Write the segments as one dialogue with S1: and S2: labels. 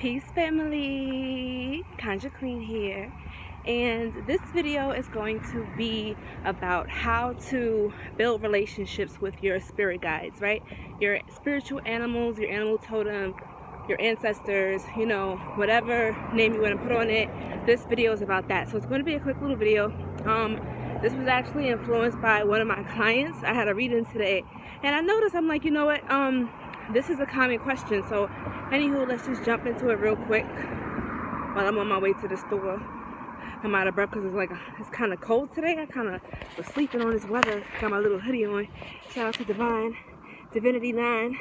S1: Peace family, Conjurequeen here, and this video is going to be about how to build relationships with your spirit guides, right? Your spiritual animals, your animal totem, your ancestors, you know, whatever name you want to put on it. This video is about that. So it's going to be a quick little video. This was actually influenced by one of my clients. I had a reading today, and I noticed, I'm like, you know what, this is a common question. So anywho, let's just jump into it real quick while I'm on my way to the store. I'm out of breath because it's kind of cold today. I kind of was sleeping on this weather. Got my little hoodie on. Shout out to Divinity 9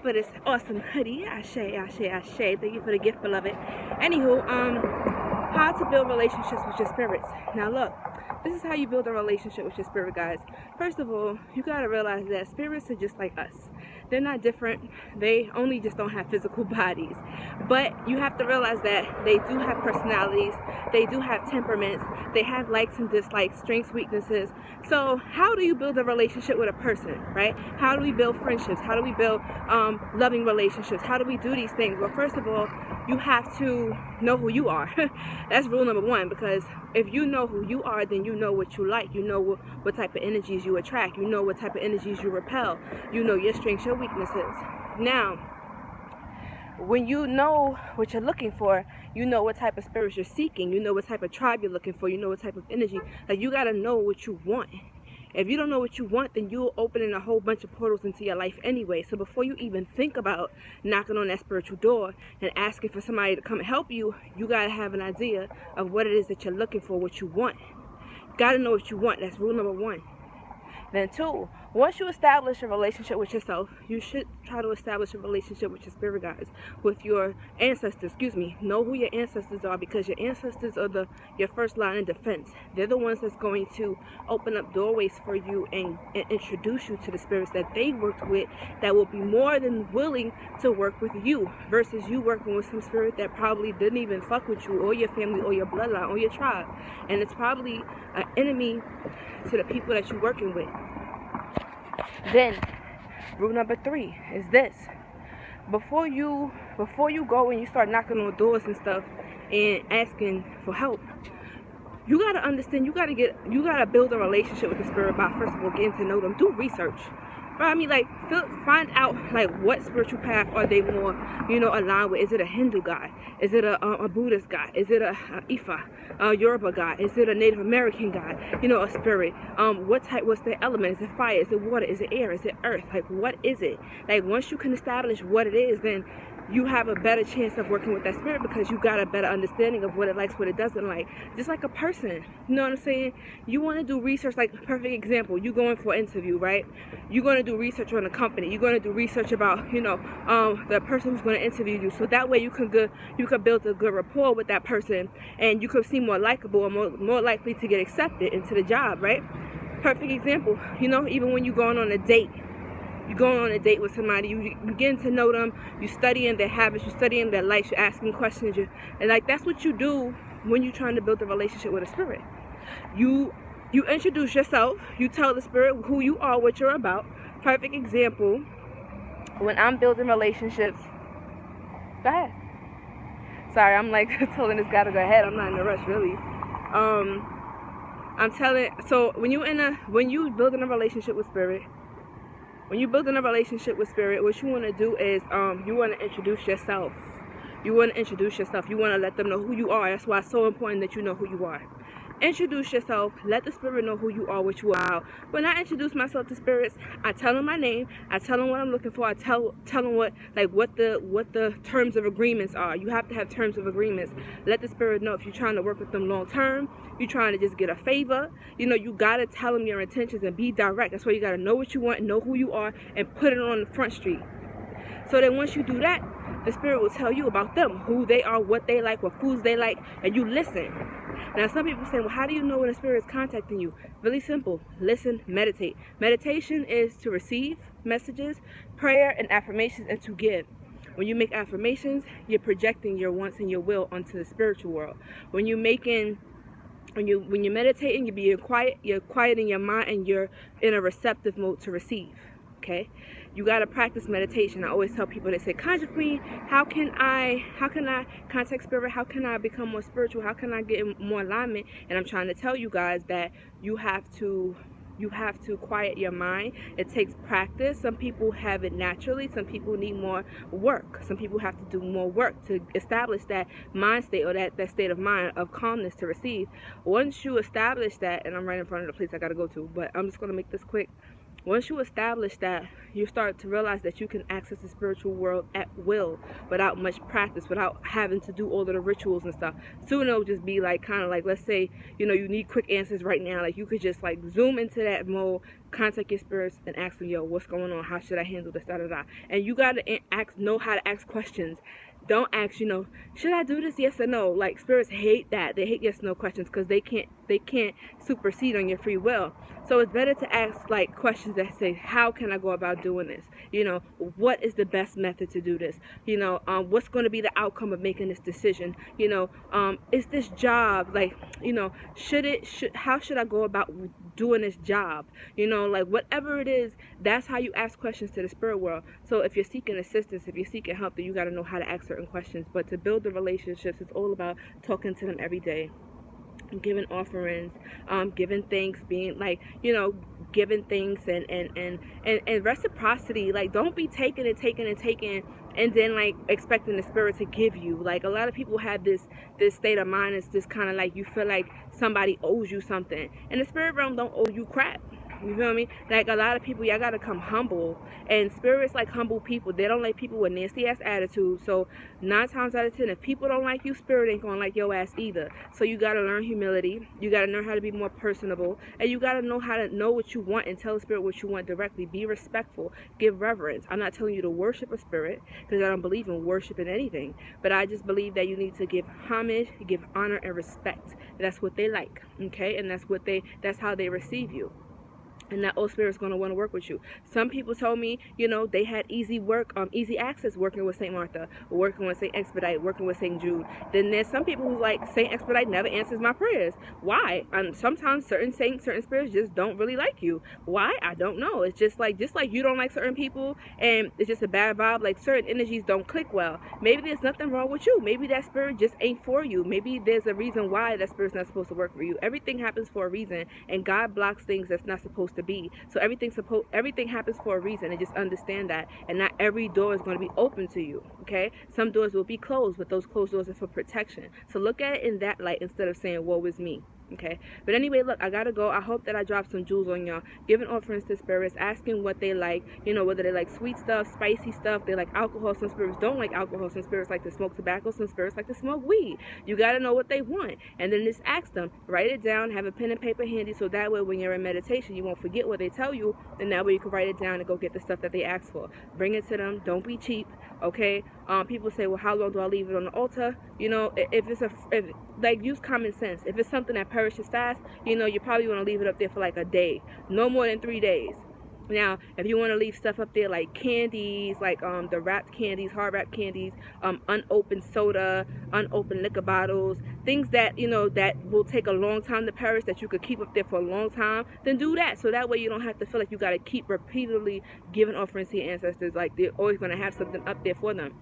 S1: for this awesome hoodie. Ashe, ashe, ashe. Thank you for the gift, beloved. Anywho, how to build relationships with your spirits. Now look, this is how you build a relationship with your spirit guides. First of all, you got to realize that spirits are just like us. They're not different. They only just don't have physical bodies. But you have to realize that they do have personalities. They do have temperaments. They have likes and dislikes, strengths, weaknesses. So how do you build a relationship with a person, right? How do we build friendships? How do we build loving relationships? How do we do these things? Well, first of all, you have to know who you are. That's rule number one, because if you know who you are, then you know what you like. You know what type of energies you attract. You know what type of energies you repel. You know your strengths, your weaknesses. Now, when you know what you're looking for, you know what type of spirits you're seeking. You know what type of tribe you're looking for. You know what type of energy. Like, you got to know what you want. If you don't know what you want, then you'll open in a whole bunch of portals into your life anyway. So before you even think about knocking on that spiritual door and asking for somebody to come and help you, you got to have an idea of what it is that you're looking for, what you want. You got to know what you want. That's rule number one. Then two, once you establish a relationship with yourself, you should try to establish a relationship with your spirit guides, with your ancestors. Know who your ancestors are, because your ancestors are your first line of defense. They're the ones that's going to open up doorways for you and introduce you to the spirits that they worked with, that will be more than willing to work with you, versus you working with some spirit that probably didn't even fuck with you or your family or your bloodline or your tribe, and it's probably an enemy to the people that you're working with. Then rule number three is this: before you go and you start knocking on doors and stuff and asking for help, you got to understand, you got to build a relationship with the spirit by first of all getting to know them. Do research. I mean, like, find out, like, what spiritual path are they more, aligned with. Is it a Hindu god? Is it a Buddhist god? Is it a Ifa, a Yoruba god? Is it a Native American god? A spirit. What's the element? Is it fire? Is it water? Is it air? Is it earth? Like, what is it? Like, once you can establish what it is, then you have a better chance of working with that spirit, because you got a better understanding of what it likes, what it doesn't like. Just like a person, you know what I'm saying? You want to do research. Like, perfect example, you going for an interview, right? You're going to do research on a company. You're going to do research about, the person who's going to interview you, so that way you can build a good rapport with that person, and you could seem more likable and more likely to get accepted into the job, right? Perfect example, even when you're going on a date. You're going on a date with somebody, you getting to know them, you studying their habits, you studying their likes, you're asking questions, and like, that's what you do when you're trying to build a relationship with a spirit. You introduce yourself, you tell the spirit who you are, what you're about. Perfect example, when I'm building relationships, go ahead. Sorry, I'm like telling this guy to go ahead. I'm not in a rush, really. So when you building a relationship with spirit, what you want to do is you want to introduce yourself. You want to let them know who you are. That's why it's so important that you know who you are. Introduce yourself. Let the spirit know who you are, what you are. When I introduce myself to spirits, I tell them my name. I tell them what I'm looking for. I tell them what the terms of agreements are. You have to have terms of agreements. Let the spirit know if you're trying to work with them long term. You're trying to just get a favor. You gotta tell them your intentions and be direct. That's why you gotta know what you want, know who you are, and put it on the front street. So then once you do that, the spirit will tell you about them, who they are, what they like, what foods they like, and you listen. Now, some people say, well, how do you know when a spirit is contacting you? Really simple. Listen, meditate. Meditation is to receive messages, prayer, and affirmations, and to give. When you make affirmations, you're projecting your wants and your will onto the spiritual world. When you're meditating, you're quieting your mind, and you're in a receptive mode to receive. Okay, you got to practice meditation. I always tell people, they say, Conjurequeen, how can I contact spirit? How can I become more spiritual? How can I get in more alignment? And I'm trying to tell you guys that you have to quiet your mind. It takes practice. Some people have it naturally. Some people need more work. Some people have to do more work to establish that mind state, or that state of mind of calmness to receive. Once you establish that, and I'm right in front of the place I got to go to, but I'm just going to make this quick. Once you establish that, you start to realize that you can access the spiritual world at will, without much practice, without having to do all of the rituals and stuff. Soon it'll just be like, kind of like, let's say, you know, you need quick answers right now. Like, you could just like zoom into that mode, contact your spirits, and ask them, yo, what's going on? How should I handle this? Da da da. And you gotta know how to ask questions. Don't ask, you know, should I do this? Yes or no. Like, spirits hate that. They hate yes or no questions, because they can't supersede on your free will. So it's better to ask like questions that say, how can I go about doing this? You know, what is the best method to do this? You know, what's going to be the outcome of making this decision? You know, is this job, like, you know, how should I go about doing this job? You know, like, whatever it is, that's how you ask questions to the spirit world. So if you're seeking assistance, if you're seeking help, then you got to know how to ask certain questions. But to build the relationships, it's all about talking to them every day, giving offerings, giving thanks, being like, you know, giving thanks, and reciprocity. Like, don't be taking and then like expecting the spirit to give you. Like, a lot of people have this state of mind. It's just kind of like, you feel like somebody owes you something, and the spirit realm don't owe you crap. You feel me? Like, a lot of people, y'all gotta come humble. And spirits like humble people. They don't like people with nasty ass attitudes. So 9 times out of 10, if people don't like you, spirit ain't gonna like your ass either. So you gotta learn humility. You gotta learn how to be more personable. And you gotta know how to know what you want and tell the spirit what you want directly. Be respectful. Give reverence. I'm not telling you to worship a spirit, because I don't believe in worshiping anything. But I just believe that you need to give homage, give honor, and respect. That's what they like. Okay? And that's how they receive you. And that old spirit's going to want to work with you. Some people told me, you know, they had easy access working with St. Martha, working with St. Expedite, working with St. Jude. Then there's some people who like, St. Expedite never answers my prayers. Why? Sometimes certain spirits just don't really like you. Why? I don't know. It's just like you don't like certain people, and it's just a bad vibe. Like, certain energies don't click well. Maybe there's nothing wrong with you. Maybe that spirit just ain't for you. Maybe there's a reason why that spirit's not supposed to work for you. Everything happens for a reason, and God blocks things that's not supposed to be. So everything happens for a reason, and just understand that. And not every door is going to be open to you. Okay, some doors will be closed, but those closed doors are for protection. So look at it in that light instead of saying, woe is me. Okay, but anyway, look, I gotta go. I hope that I dropped some jewels on y'all. Giving offerings to spirits, asking what they like, you know, whether they like sweet stuff, spicy stuff, they like alcohol. Some spirits don't like alcohol. Some spirits like to smoke tobacco. Some spirits like to smoke weed. You gotta know what they want, and then just ask them. Write it down, have a pen and paper handy, so that way when you're in meditation, you won't forget what they tell you, and that way you can write it down and go get the stuff that they ask for. Bring it to them. Don't be cheap. Okay, people say, well, how long do I leave it on the altar? You know, if like, use common sense. If it's something that perishes fast, you know, you probably want to leave it up there for like a day, no more than 3 days. Now, if you want to leave stuff up there like candies, like the wrapped candies, hard wrapped candies, unopened soda, unopened liquor bottles, things that, you know, that will take a long time to perish, that you could keep up there for a long time, then do that. So that way you don't have to feel like you got to keep repeatedly giving offerings to your ancestors. Like, they're always going to have something up there for them.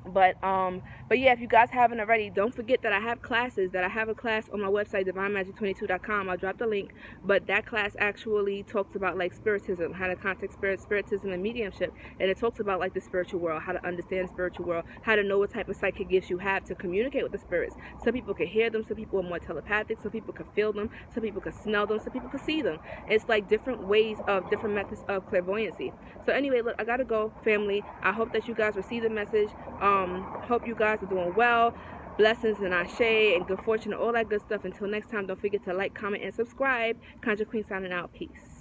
S1: But yeah, if you guys haven't already, don't forget that I have classes. That I have a class on my website, divinemagic22.com. I'll drop the link. But that class actually talks about like spiritism, how to contact spiritism and mediumship, and it talks about like the spiritual world, how to understand the spiritual world, how to know what type of psychic gifts you have to communicate with the spirits. Some people can hear them, some people are more telepathic, some people can feel them, some people can smell them, some people can see them. It's like different ways of different methods of clairvoyancy. So anyway, look, I gotta go, family. I hope that you guys receive the message. Hope you guys are doing well. Blessings and ashe and good fortune and all that good stuff. Until next time, don't forget to like, comment, and subscribe. Conjurequeen signing out. Peace.